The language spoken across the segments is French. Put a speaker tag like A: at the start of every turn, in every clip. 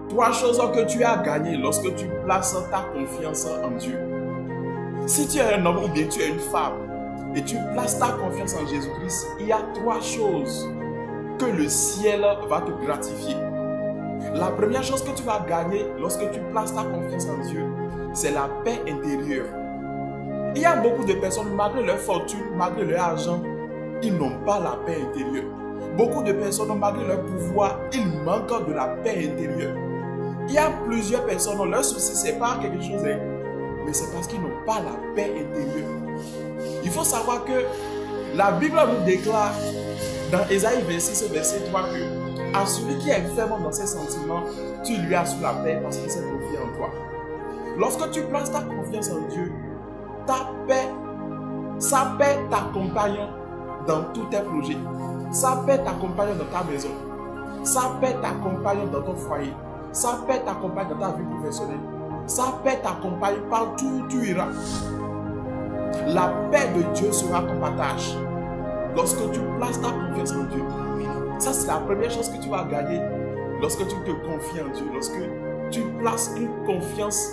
A: Trois choses que tu as gagnées lorsque tu places ta confiance en Dieu. Si tu es un homme ou bien tu es une femme et tu places ta confiance en Jésus-Christ, il y a trois choses que le ciel va te gratifier. La première chose que tu vas gagner lorsque tu places ta confiance en Dieu, c'est la paix intérieure. Il y a beaucoup de personnes, malgré leur fortune, malgré leur argent, ils n'ont pas la paix intérieure. Beaucoup de personnes, malgré leur pouvoir, ils manquent de la paix intérieure. Il y a plusieurs personnes, leur souci, ce n'est pas quelque chose, mais c'est parce qu'ils n'ont pas la paix intérieure. Il faut savoir que la Bible nous déclare dans Ésaïe 26, verset 3 que à celui qui est ferme dans ses sentiments, tu lui as sous la paix parce qu'il s'est confié en toi. Lorsque tu places ta confiance en Dieu, ta paix, sa paix t'accompagne dans tous tes projets. Sa paix t'accompagne dans ta maison. Sa paix t'accompagne dans ton foyer. Sa paix t'accompagne dans ta vie professionnelle. Sa paix t'accompagne partout où tu iras. La paix de Dieu sera ton partage. Lorsque tu places ta confiance en Dieu, ça c'est la première chose que tu vas gagner lorsque tu te confies en Dieu, lorsque tu places une confiance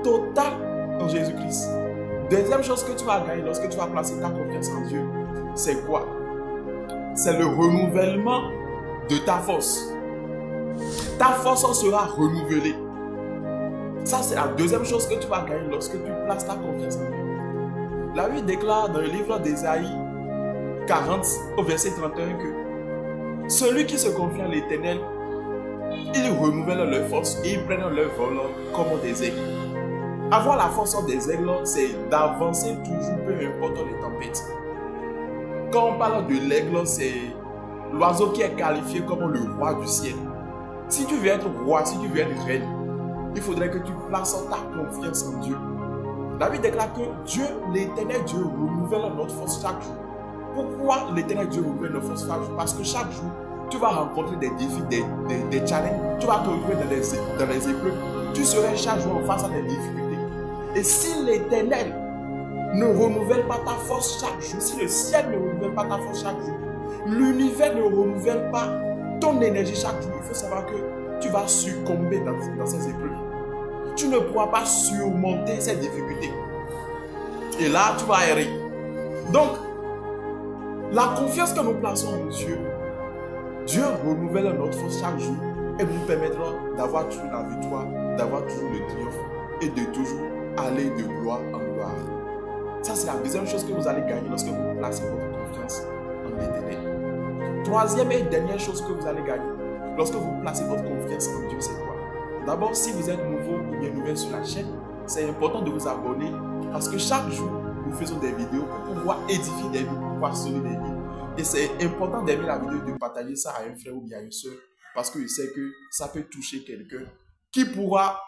A: totale en Jésus-Christ. Deuxième chose que tu vas gagner lorsque tu vas placer ta confiance en Dieu, c'est quoi? C'est le renouvellement de ta force. Ta force sera renouvelée. Ça, c'est la deuxième chose que tu vas gagner lorsque tu places ta confiance en Dieu. La Bible déclare dans le livre d'Ésaïe 40 au verset 31 que celui qui se confie en l'Éternel, ils renouvellent leur force et ils prennent leur vol comme des aigles. Avoir la force des aigles, c'est d'avancer toujours, peu importe les tempêtes. Quand on parle de l'aigle, c'est l'oiseau qui est qualifié comme le roi du ciel. Si tu veux être roi, si tu veux être reine, il faudrait que tu places ta confiance en Dieu. David déclare que Dieu, l'Éternel Dieu, renouvelle notre force chaque jour. Pourquoi l'Éternel Dieu renouvelle notre force chaque jour? Parce que chaque jour, tu vas rencontrer des défis, des challenges. Tu vas te retrouver dans les épreuves. Tu seras chaque jour face à des difficultés. Et si l'Éternel ne renouvelle pas ta force chaque jour, si le ciel ne renouvelle pas ta force chaque jour, l'univers ne renouvelle pas ton énergie chaque jour, il faut savoir que tu vas succomber dans ces épreuves. Tu ne pourras pas surmonter ces difficultés. Et là, tu vas errer. Donc, la confiance que nous plaçons en Dieu, Dieu renouvelle notre force chaque jour et nous permettra d'avoir toujours la victoire, d'avoir toujours le triomphe et de toujours aller de gloire en gloire. Ça, c'est la deuxième chose que vous allez gagner lorsque vous placez votre confiance en l'Éternel. Troisième et dernière chose que vous allez gagner lorsque vous placez votre confiance en Dieu, c'est quoi? D'abord, si vous êtes nouveau ou bien nouvelle sur la chaîne, c'est important de vous abonner parce que chaque jour, nous faisons des vidéos pour pouvoir édifier des vies, pour pouvoir sauver des vies. Et c'est important d'aimer la vidéo et de partager ça à un frère ou bien à une soeur parce que je sais que ça peut toucher quelqu'un qui pourra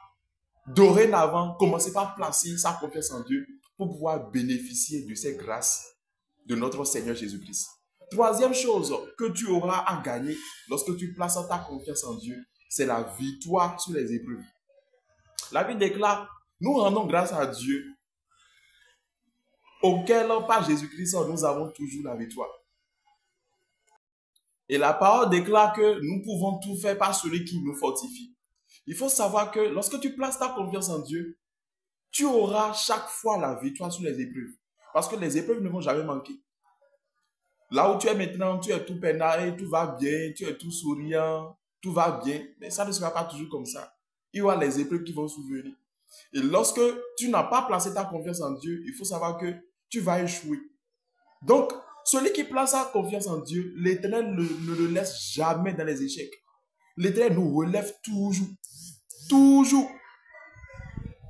A: dorénavant commencer par placer sa confiance en Dieu pour pouvoir bénéficier de ces grâces de notre Seigneur Jésus-Christ. Troisième chose que tu auras à gagner lorsque tu places ta confiance en Dieu, c'est la victoire sur les épreuves. La Bible déclare, nous rendons grâce à Dieu, auquel par Jésus-Christ nous avons toujours la victoire. Et la parole déclare que nous pouvons tout faire par celui qui nous fortifie. Il faut savoir que lorsque tu places ta confiance en Dieu, tu auras chaque fois la victoire sur les épreuves. Parce que les épreuves ne vont jamais manquer. Là où tu es maintenant, tu es tout peinard, tout va bien, tu es tout souriant, tout va bien. Mais ça ne sera pas toujours comme ça. Il y aura les épreuves qui vont survenir. Et lorsque tu n'as pas placé ta confiance en Dieu, il faut savoir que tu vas échouer. Donc, celui qui place sa confiance en Dieu, l'Éternel ne le laisse jamais dans les échecs. L'Éternel nous relève toujours. Toujours.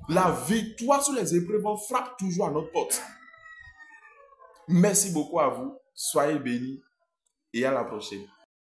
A: La victoire sur les épreuves frappe toujours à notre porte. Merci beaucoup à vous. Soyez bénis et à la prochaine.